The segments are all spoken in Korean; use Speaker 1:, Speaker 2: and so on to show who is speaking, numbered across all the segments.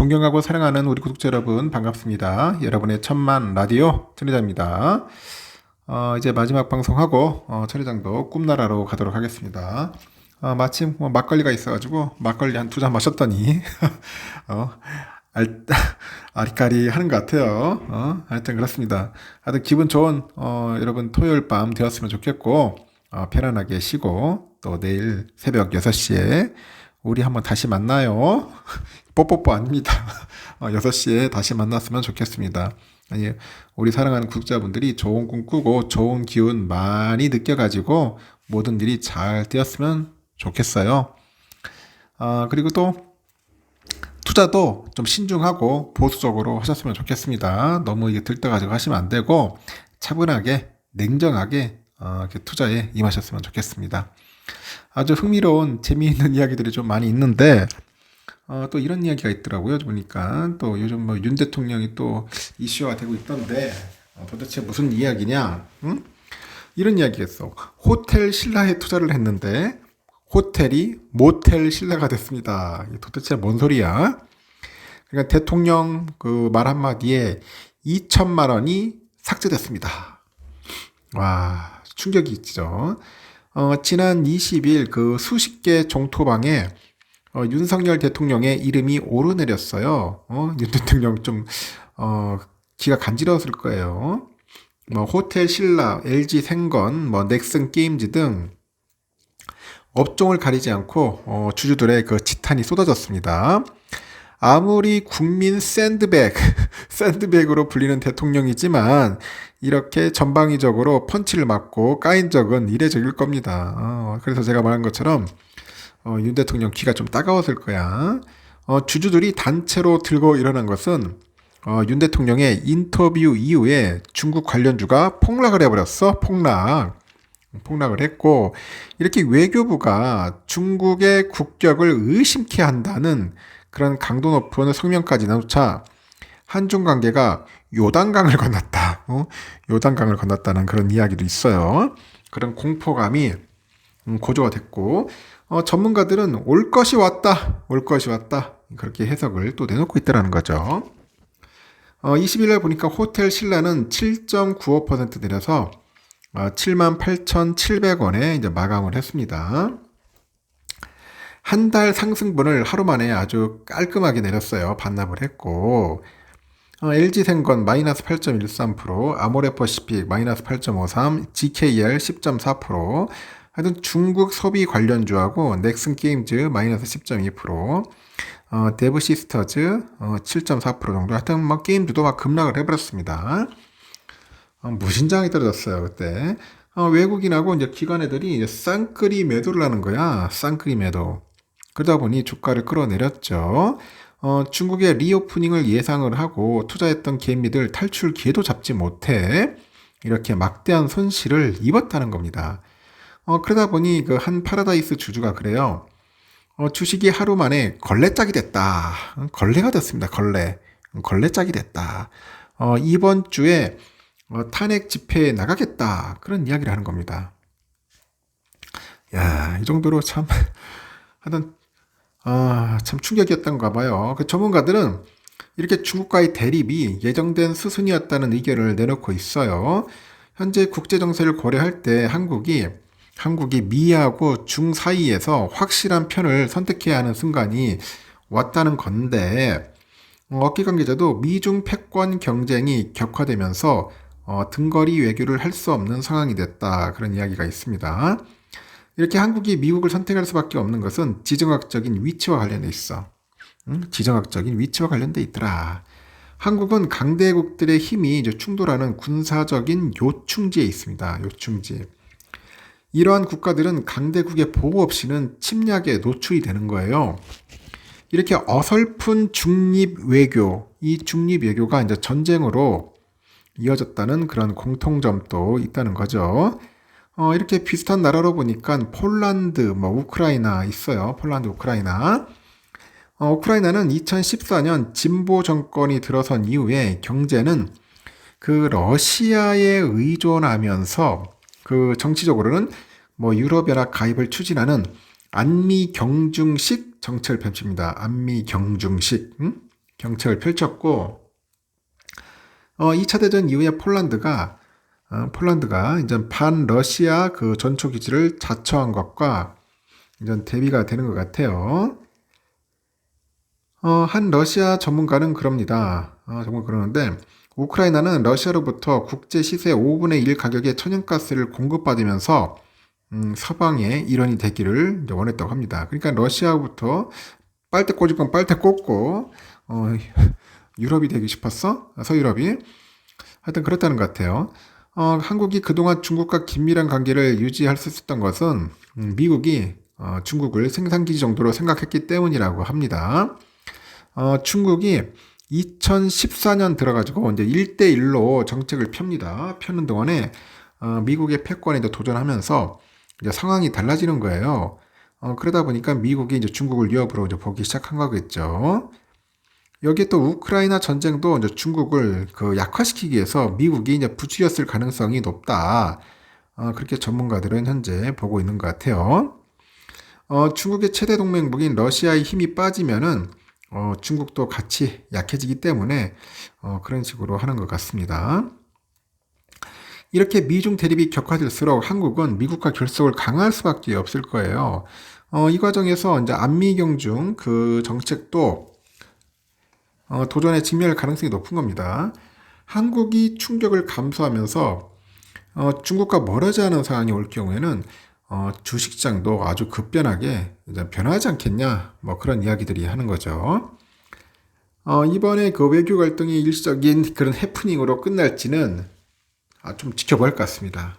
Speaker 1: 존경하고 사랑하는 우리 구독자 여러분 반갑습니다. 여러분의 천만 라디오 천리장입니다. 이제 마지막 방송하고 천리장도 꿈나라로 가도록 하겠습니다. 마침 막걸리가 있어가지고 막걸리 한 두 잔 마셨더니 어, 알, 아리까리 하는 것 같아요. 하여튼 그렇습니다. 하여튼 기분 좋은 여러분 토요일 밤 되었으면 좋겠고 편안하게 쉬고 또 내일 새벽 6시에 우리 한번 다시 만나요. 뽀뽀뽀 아닙니다. 6시에 다시 만났으면 좋겠습니다. 아니, 우리 사랑하는 구독자분들이 좋은 꿈 꾸고 좋은 기운 많이 느껴가지고 모든 일이 잘 되었으면 좋겠어요. 그리고 또 투자도 좀 신중하고 보수적으로 하셨으면 좋겠습니다. 너무 이게 들떠가지고 하시면 안 되고 차분하게 냉정하게 이렇게 투자에 임하셨으면 좋겠습니다. 아주 흥미로운 재미있는 이야기들이 좀 많이 있는데 또 이런 이야기가 있더라고요. 보니까 또 요즘 뭐 윤 대통령이 또 이슈화 되고 있던데 도대체 무슨 이야기냐? 응? 이런 이야기였어. 호텔 신라에 투자를 했는데 호텔이 모텔 신라가 됐습니다. 이게 도대체 뭔 소리야? 그러니까 대통령 그 말 한마디에 2천만 원이 삭제됐습니다. 와, 충격이 있죠. 지난 20일 그 수십 개 종토방에 윤석열 대통령의 이름이 오르내렸어요. 윤 대통령 좀 기가 간지러웠을 거예요. 뭐 호텔 신라, LG 생건, 뭐 넥슨 게임즈 등 업종을 가리지 않고 주주들의 그 지탄이 쏟아졌습니다. 아무리 국민 샌드백, 샌드백으로 불리는 대통령이지만 이렇게 전방위적으로 펀치를 맞고 까인 적은 이례적일 겁니다. 그래서 제가 말한 것처럼 윤 대통령 귀가 좀 따가웠을 거야. 주주들이 단체로 들고 일어난 것은 윤 대통령의 인터뷰 이후에 중국 관련주가 폭락을 해버렸어. 폭락을 했고 이렇게 외교부가 중국의 국격을 의심케 한다는 그런 강도 높은 성명까지 나놓자 한중 관계가 요단강을 건넜다. 요단강을 건넜다는 그런 이야기도 있어요. 그런 공포감이 고조가 됐고 전문가들은 올 것이 왔다. 올 것이 왔다. 그렇게 해석을 또 내놓고 있다는 거죠. 20일날 보니까 호텔 신라는 7.95% 내려서 78,700원에 이제 마감을 했습니다. 한 달 상승분을 하루 만에 아주 깔끔하게 내렸어요. 반납을 했고 LG생건 마이너스 8.13%, 아모레퍼시픽 마이너스 8.53%, GKR 10.4%, 하여튼 중국 소비 관련주하고 넥슨 게임즈 마이너스 10.2%, 데브시스터즈 7.4% 정도. 하여튼 막 게임주도 막 급락을 해버렸습니다. 무신장이 떨어졌어요 그때. 외국인하고 이제 기관애들이 이제 쌍끌이 매도를 하는 거야. 쌍끌이 매도. 그러다 보니 주가를 끌어내렸죠. 중국의 리오프닝을 예상을 하고 투자했던 개미들 탈출 기회도 잡지 못해 이렇게 막대한 손실을 입었다는 겁니다. 그러다 보니 그 한 파라다이스 주주가 그래요. 주식이 하루 만에 걸레짝이 됐다. 걸레가 됐습니다. 걸레짝이 됐다. 이번 주에 탄핵 집회에 나가겠다. 그런 이야기를 하는 겁니다. 야, 이 정도로 참 하여튼 참 충격이었던가 봐요. 그 전문가들은 이렇게 중국과의 대립이 예정된 수순이었다는 의견을 내놓고 있어요. 현재 국제 정세를 고려할 때 한국이 미하고 중 사이에서 확실한 편을 선택해야 하는 순간이 왔다는 건데 업계 관계자도 미중 패권 경쟁이 격화되면서 등거리 외교를 할 수 없는 상황이 됐다. 그런 이야기가 있습니다. 이렇게 한국이 미국을 선택할 수밖에 없는 것은 지정학적인 위치와 관련돼 있어. 지정학적인 위치와 관련돼 있더라. 한국은 강대국들의 힘이 이제 충돌하는 군사적인 요충지에 있습니다. 요충지. 이러한 국가들은 강대국의 보호 없이는 침략에 노출이 되는 거예요. 이렇게 어설픈 중립 외교, 이 중립 외교가 이제 전쟁으로 이어졌다는 그런 공통점도 있다는 거죠. 이렇게 비슷한 나라로 보니까 폴란드, 뭐 우크라이나 있어요. 폴란드, 우크라이나. 우크라이나는 2014년 진보 정권이 들어선 이후에 경제는 그 러시아에 의존하면서 그 정치적으로는 뭐 유럽연합 가입을 추진하는 안미 경중식 정책을 펼칩니다. 안미 경중식. 정책을 펼쳤고, 2차 대전 이후에 폴란드가 이제 반러시아 그 전초 기지를 자처한 것과 이제 대비가 되는 것 같아요. 한 러시아 전문가는 그럽니다. 정말 그러는데, 우크라이나는 러시아로부터 국제 시세 5분의 1 가격의 천연가스를 공급받으면서 서방의 일원이 되기를 이제 원했다고 합니다. 그러니까 러시아부터 빨대 꽂을 건 빨대 꽂고 유럽이 되기 싶었어? 서유럽이? 하여튼 그렇다는 것 같아요. 한국이 그동안 중국과 긴밀한 관계를 유지할 수 있었던 것은 미국이 중국을 생산기지 정도로 생각했기 때문이라고 합니다. 중국이 2014년 들어가지고 이제 1대1로 정책을 펴는 동안에 미국의 패권에 도전하면서 이제 상황이 달라지는 거예요. 그러다 보니까 미국이 이제 중국을 위협으로 이제 보기 시작한 거겠죠. 여기에 또 우크라이나 전쟁도 이제 중국을 그 약화시키기 위해서 미국이 이제 부추겼을 가능성이 높다. 그렇게 전문가들은 현재 보고 있는 것 같아요. 중국의 최대 동맹국인 러시아의 힘이 빠지면은 중국도 같이 약해지기 때문에 그런 식으로 하는 것 같습니다. 이렇게 미중 대립이 격화될수록 한국은 미국과 결속을 강화할 수밖에 없을 거예요. 이 과정에서 이제 안미경중 그 정책도 도전에 직면할 가능성이 높은 겁니다. 한국이 충격을 감수하면서 중국과 멀어지 않은 상황이 올 경우에는 주식시장도 아주 급변하게 이제 변하지 않겠냐, 뭐 그런 이야기들이 하는 거죠. 이번에 그 외교 갈등이 일시적인 그런 해프닝으로 끝날지는 좀 지켜볼 것 같습니다.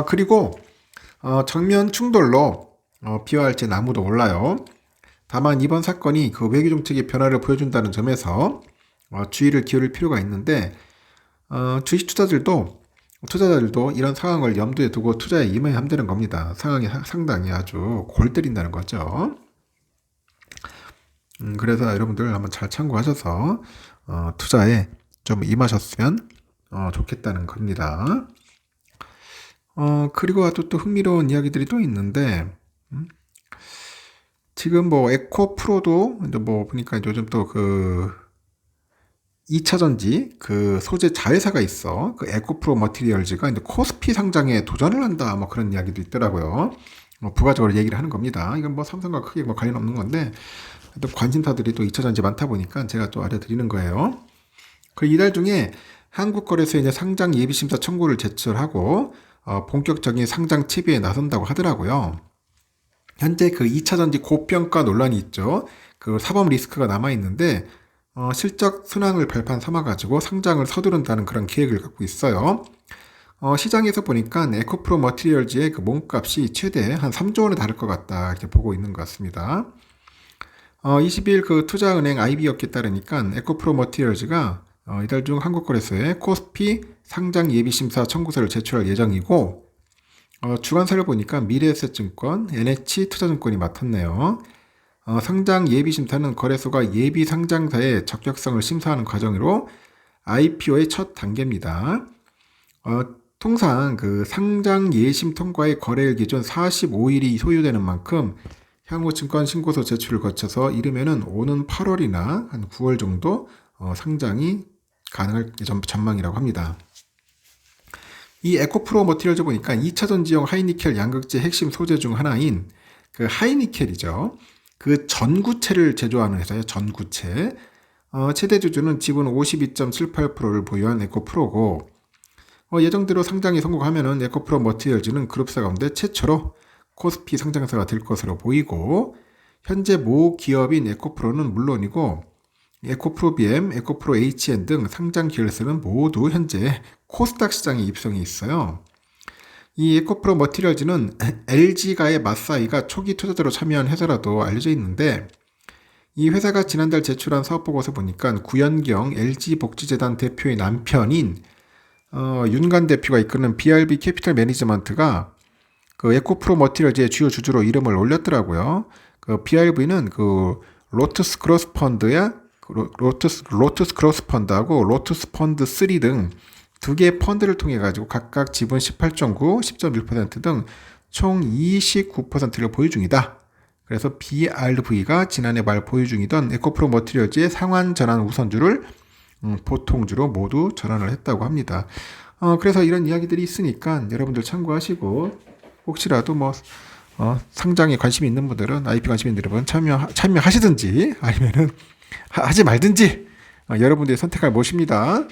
Speaker 1: 그리고 정면 충돌로 비화할지는 아무도 몰라요. 다만 이번 사건이 그 외교 정책의 변화를 보여준다는 점에서 주의를 기울일 필요가 있는데 주식 투자자들도 이런 상황을 염두에 두고 투자에 임해야 한다는 겁니다. 상황이 상당히 아주 골 때린다는 거죠. 그래서 여러분들 한번 잘 참고하셔서 투자에 좀 임하셨으면 좋겠다는 겁니다. 그리고 아주 또 흥미로운 이야기들이 또 있는데 지금 뭐 에코프로도 이제 뭐 보니까 요즘 또 그 2차전지 그 소재 자회사가 있어. 그 에코프로 머티리얼즈가 이제 코스피 상장에 도전을 한다. 뭐 그런 이야기도 있더라고요. 부가적으로 얘기를 하는 겁니다. 이건 뭐 삼성과 크게 뭐 관련 없는 건데 또 관심사들이 또 2차전지 많다 보니까 제가 또 알려드리는 거예요. 그 이달 중에 한국거래소에 이제 상장 예비심사 청구를 제출하고 본격적인 상장 채비에 나선다고 하더라고요. 현재 그 2차전지 고평가 논란이 있죠. 그 사법 리스크가 남아있는데 실적 순항을 발판 삼아가지고 상장을 서두른다는 그런 계획을 갖고 있어요. 시장에서 보니까 에코프로 머티리얼즈의 그 몸값이 최대 한 3조 원에 달할 것 같다 이렇게 보고 있는 것 같습니다. 20일 그 투자은행 IB업계에 따르니까 에코프로 머티리얼즈가 이달 중 한국거래소에 코스피 상장 예비심사 청구서를 제출할 예정이고 주관사를 보니까 미래에셋증권, NH투자증권이 맡았네요. 상장 예비심사는 거래소가 예비 상장사의 적격성을 심사하는 과정으로 IPO의 첫 단계입니다. 통상 그 상장 예심 통과의 거래일 기준 45일이 소요되는 만큼 향후 증권 신고서 제출을 거쳐서 이르면은 오는 8월이나 한 9월 정도 상장이 가능할 전망이라고 합니다. 이 에코프로 머티리얼즈 보니까 2차전지용 하이니켈 양극재 핵심 소재 중 하나인 그 하이니켈이죠. 그 전구체를 제조하는 회사예요. 전구체. 최대 주주는 지분 52.78%를 보유한 에코프로고 예정대로 상장이 성공하면은 에코프로 머티리얼즈는 그룹사 가운데 최초로 코스피 상장사가 될 것으로 보이고 현재 모 기업인 에코프로는 물론이고 에코프로 BM, 에코프로 HN 등 상장 계열사는 모두 현재 코스닥 시장에 입성해 있어요. 이 에코프로 머티리얼즈는 LG가의 맞사이가 초기 투자자로 참여한 회사라도 알려져 있는데 이 회사가 지난달 제출한 사업보고서 보니까 구연경 LG복지재단 대표의 남편인 윤관 대표가 이끄는 BRB 캐피탈 매니지먼트가 그 에코프로 머티리얼즈의 주요 주주로 이름을 올렸더라고요. 그 BRB는 그 로투스 크로스 펀드야 로투스 크로스 펀드하고 로투스 펀드 3 등 두 개의 펀드를 통해 가지고 각각 지분 18.9, 10.1% 등 총 29%를 보유 중이다. 그래서 BRV가 지난해 말 보유 중이던 에코프로 머티리얼즈의 상환 전환 우선주를 보통주로 모두 전환을 했다고 합니다. 그래서 이런 이야기들이 있으니까 여러분들 참고하시고 혹시라도 상장에 관심이 있는 분들은 IP 관심 있는 여러분 참여하시든지 아니면은 하지 말든지 여러분들의 선택할 것입니다.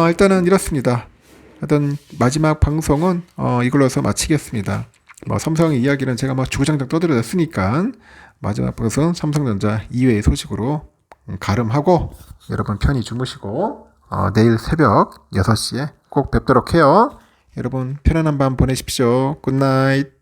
Speaker 1: 일단은 이렇습니다. 하여튼 마지막 방송은 이걸로서 마치겠습니다. 삼성의 이야기는 제가 주구장창 떠들어졌으니까 마지막 방송 삼성전자 이외의 소식으로 가름하고 여러분 편히 주무시고 내일 새벽 6시에 꼭 뵙도록 해요. 여러분 편안한 밤 보내십시오. 굿나잇.